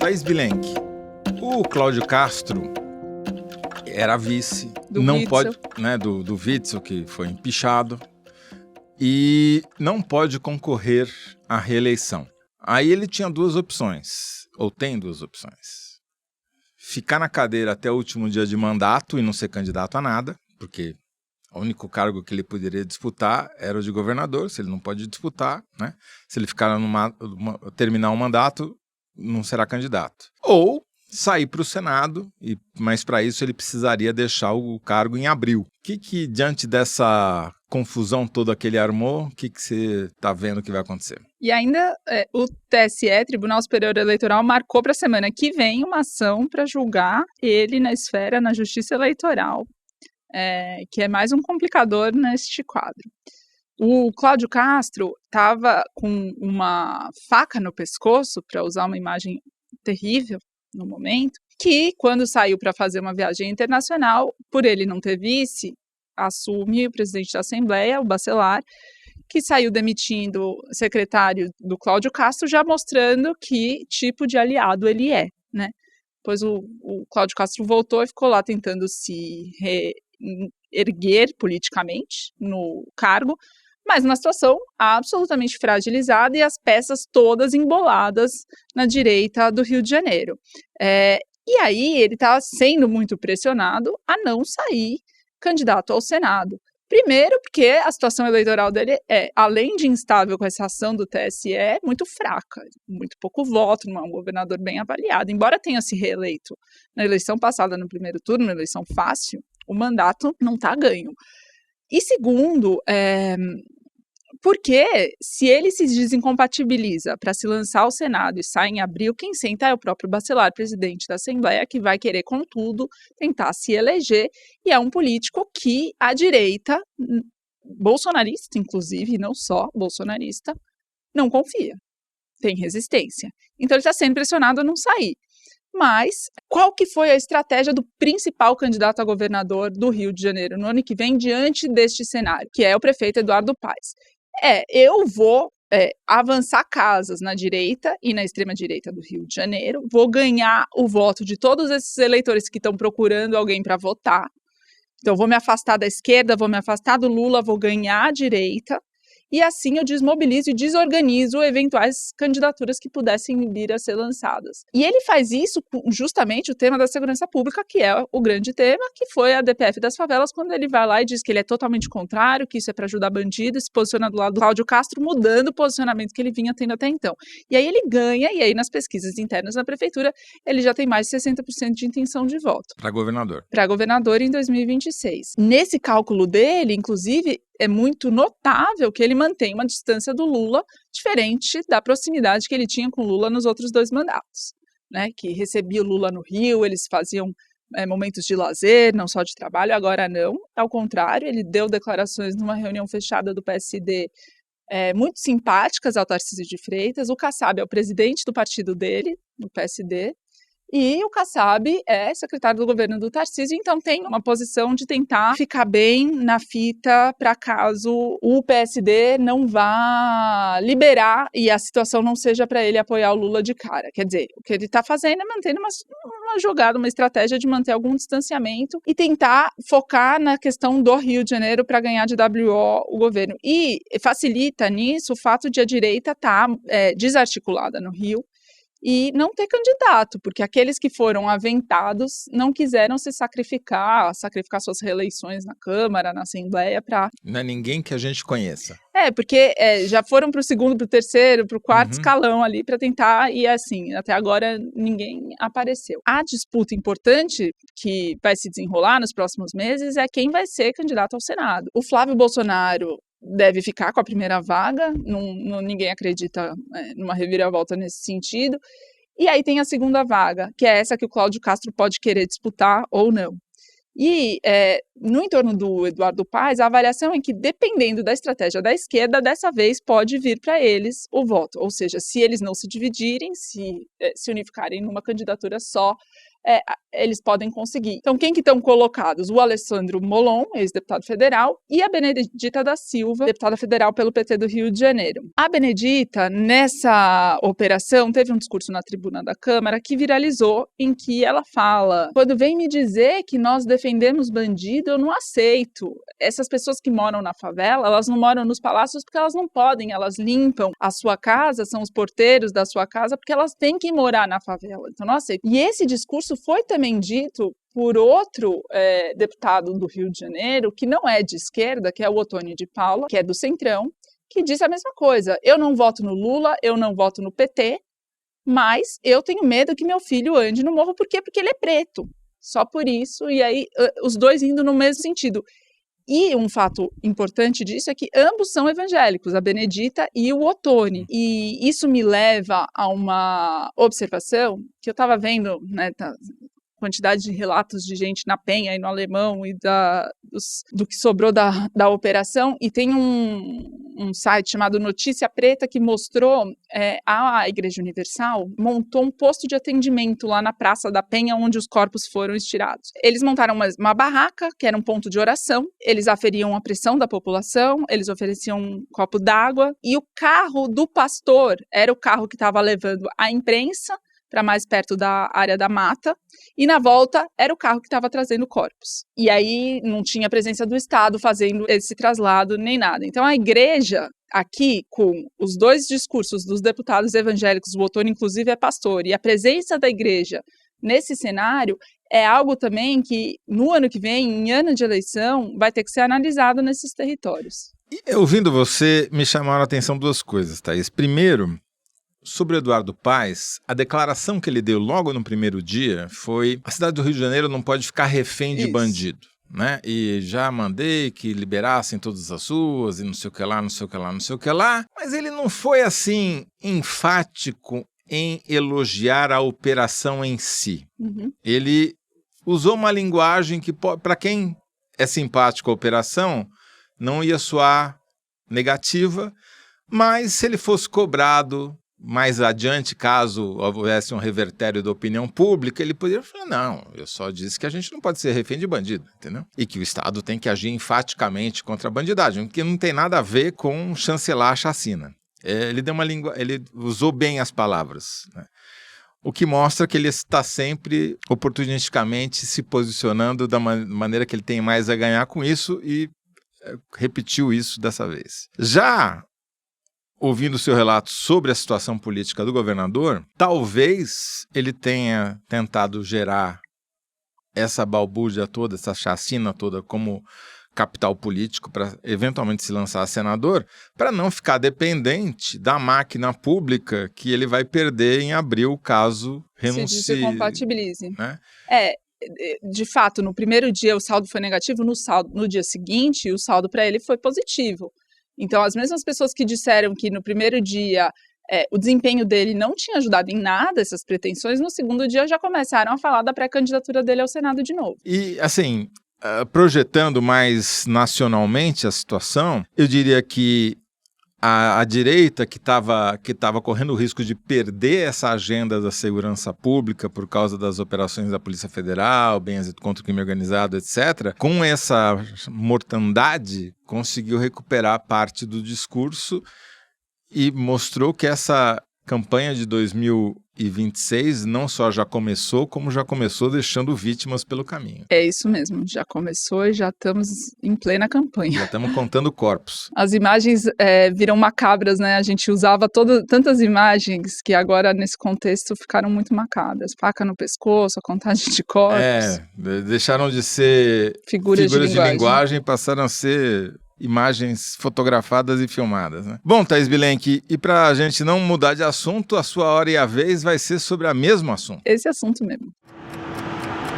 Thaís Bilenque, o Cláudio Castro era vice, Do não Witzel. pode, né, do Witzel, que foi empichado, e não pode concorrer à reeleição. Aí ele tinha duas opções, ou tem duas opções. Ficar na cadeira até o último dia de mandato e não ser candidato a nada, porque o único cargo que ele poderia disputar era o de governador, se ele não pode disputar, né? Se ele ficar terminar o mandato, não será candidato. Ou sair para o Senado, mas para isso ele precisaria deixar o cargo em abril. O que diante dessa confusão toda que ele armou, o que você está vendo que vai acontecer? E ainda o TSE, Tribunal Superior Eleitoral, marcou para a semana que vem uma ação para julgar ele na Justiça Eleitoral, que é mais um complicador neste quadro. O Cláudio Castro estava com uma faca no pescoço, para usar uma imagem terrível no momento, que quando saiu para fazer uma viagem internacional, por ele não ter vice, assume o presidente da Assembleia, o Bacelar, que saiu demitindo o secretário do Cláudio Castro, já mostrando que tipo de aliado ele é, né? Pois o Cláudio Castro voltou e ficou lá tentando se erguer politicamente no cargo, mas numa situação absolutamente fragilizada e as peças todas emboladas na direita do Rio de Janeiro. E aí ele está sendo muito pressionado a não sair candidato ao Senado. Primeiro, porque a situação eleitoral dele além de instável com essa ação do TSE, muito fraca, muito pouco voto, não é um governador bem avaliado. Embora tenha se reeleito na eleição passada, no primeiro turno, uma eleição fácil, o mandato não está ganho. E segundo, porque se ele se desincompatibiliza para se lançar ao Senado e sai em abril, quem senta é o próprio Bacelar, presidente da Assembleia, que vai querer, contudo, tentar se eleger, e é um político que a direita, bolsonarista inclusive, não só bolsonarista, não confia, tem resistência. Então ele está sendo pressionado a não sair. Mas qual que foi a estratégia do principal candidato a governador do Rio de Janeiro no ano que vem diante deste cenário, que é o prefeito Eduardo Paes? Eu vou avançar casas na direita e na extrema-direita do Rio de Janeiro, vou ganhar o voto de todos esses eleitores que estão procurando alguém para votar. Então, vou me afastar da esquerda, vou me afastar do Lula, vou ganhar a direita, e assim eu desmobilizo e desorganizo eventuais candidaturas que pudessem vir a ser lançadas. E ele faz isso com justamente o tema da segurança pública, que é o grande tema, que foi a DPF das favelas, quando ele vai lá e diz que ele é totalmente contrário, que isso é para ajudar bandidos, se posiciona do lado do Cláudio Castro, mudando o posicionamento que ele vinha tendo até então. E aí ele ganha, e aí nas pesquisas internas da prefeitura, ele já tem mais de 60% de intenção de voto. Para governador. Para governador em 2026. Nesse cálculo dele, inclusive, é muito notável que ele mantém uma distância do Lula diferente da proximidade que ele tinha com o Lula nos outros dois mandatos, né? Que recebia o Lula no Rio, eles faziam momentos de lazer, não só de trabalho, agora não. Ao contrário, ele deu declarações numa reunião fechada do PSD muito simpáticas ao Tarcísio de Freitas. O Kassab é o presidente do partido dele, do PSD, e o Kassab é secretário do governo do Tarcísio, então tem uma posição de tentar ficar bem na fita para caso o PSD não vá liberar e a situação não seja para ele apoiar o Lula de cara. Quer dizer, o que ele está fazendo é mantendo uma jogada, uma estratégia de manter algum distanciamento e tentar focar na questão do Rio de Janeiro para ganhar de WO o governo. E facilita nisso o fato de a direita estar desarticulada no Rio, e não ter candidato, porque aqueles que foram aventados não quiseram se sacrificar suas reeleições na Câmara, na Assembleia, para... Não é ninguém que a gente conheça. Porque já foram para o segundo, para o terceiro, para o quarto escalão ali para tentar, e assim, até agora ninguém apareceu. A disputa importante que vai se desenrolar nos próximos meses é quem vai ser candidato ao Senado. O Flávio Bolsonaro deve ficar com a primeira vaga, ninguém acredita numa reviravolta nesse sentido. E aí tem a segunda vaga, que é essa que o Cláudio Castro pode querer disputar ou não. E no entorno do Eduardo Paes, a avaliação é que, dependendo da estratégia da esquerda, dessa vez pode vir para eles o voto. Ou seja, se eles não se dividirem, se unificarem numa candidatura só, eles podem conseguir. Então, quem que estão colocados? O Alessandro Molon, ex-deputado federal, e a Benedita da Silva, deputada federal pelo PT do Rio de Janeiro. A Benedita, nessa operação, teve um discurso na tribuna da Câmara que viralizou, em que ela fala: quando vem me dizer que nós defendemos bandido, eu não aceito. Essas pessoas que moram na favela, elas não moram nos palácios porque elas não podem, elas limpam a sua casa, são os porteiros da sua casa, porque elas têm que morar na favela. Então, não aceito. E esse discurso foi também dito por outro deputado do Rio de Janeiro, que não é de esquerda, que é o Ottoni de Paula, que é do Centrão, que disse a mesma coisa. Eu não voto no Lula, eu não voto no PT, mas eu tenho medo que meu filho ande no morro. Por quê? Porque ele é preto. Só por isso, e aí os dois indo no mesmo sentido. E um fato importante disso é que ambos são evangélicos, a Benedita e o Ottoni. E isso me leva a uma observação que eu estava vendo, né, quantidade de relatos de gente na Penha e no Alemão e do que sobrou da operação, e tem um site chamado Notícia Preta que mostrou a Igreja Universal montou um posto de atendimento lá na Praça da Penha, onde os corpos foram estirados. Eles montaram uma barraca, que era um ponto de oração, eles aferiam a pressão da população, eles ofereciam um copo d'água, e o carro do pastor era o carro que estava levando a imprensa para mais perto da área da mata, e na volta era o carro que estava trazendo corpos. E aí não tinha presença do Estado fazendo esse traslado nem nada. Então a igreja, aqui, com os dois discursos dos deputados evangélicos, o Ottoni inclusive é pastor, e a presença da igreja nesse cenário é algo também que no ano que vem, em ano de eleição, vai ter que ser analisado nesses territórios. E ouvindo você, me chamaram a atenção duas coisas, Thaís. Primeiro, sobre o Eduardo Paes, a declaração que ele deu logo no primeiro dia foi: a cidade do Rio de Janeiro não pode ficar refém de bandido, né? E já mandei que liberassem todas as ruas e não sei o que lá, não sei o que lá, não sei o que lá. Mas ele não foi assim enfático em elogiar a operação em si. Uhum. Ele usou uma linguagem que, para quem é simpático à operação, não ia soar negativa, mas se ele fosse cobrado mais adiante, caso houvesse um revertério da opinião pública, ele poderia falar: não, eu só disse que a gente não pode ser refém de bandido, entendeu? E que o Estado tem que agir enfaticamente contra a bandidagem, que não tem nada a ver com chancelar a chacina. Ele usou bem as palavras, né? O que mostra que ele está sempre oportunisticamente se posicionando da maneira que ele tem mais a ganhar com isso, e repetiu isso dessa vez. Já ouvindo o seu relato sobre a situação política do governador, talvez ele tenha tentado gerar essa balbúrdia toda, essa chacina toda como capital político para eventualmente se lançar a senador, para não ficar dependente da máquina pública que ele vai perder em abril caso renuncie. Se compatibilize. Né? De fato, no primeiro dia o saldo foi negativo, no dia seguinte o saldo para ele foi positivo. Então, as mesmas pessoas que disseram que no primeiro dia o desempenho dele não tinha ajudado em nada essas pretensões, no segundo dia já começaram a falar da pré-candidatura dele ao Senado de novo. E, assim, projetando mais nacionalmente a situação, eu diria que a direita, que estava correndo o risco de perder essa agenda da segurança pública por causa das operações da Polícia Federal, bens contra o crime organizado, etc., com essa mortandade, conseguiu recuperar parte do discurso e mostrou que essa campanha de 2026 não só já começou, como já começou deixando vítimas pelo caminho. É isso mesmo, já começou e já estamos em plena campanha. Já estamos contando corpos. As imagens viram macabras, né? A gente usava tantas imagens que agora, nesse contexto, ficaram muito macabras. Faca no pescoço, a contagem de corpos. Deixaram de ser figuras de linguagem e passaram a ser imagens fotografadas e filmadas, né? Bom, Thaís Bilenque, e para a gente não mudar de assunto, a sua hora e a vez vai ser sobre o mesmo assunto. Esse assunto mesmo.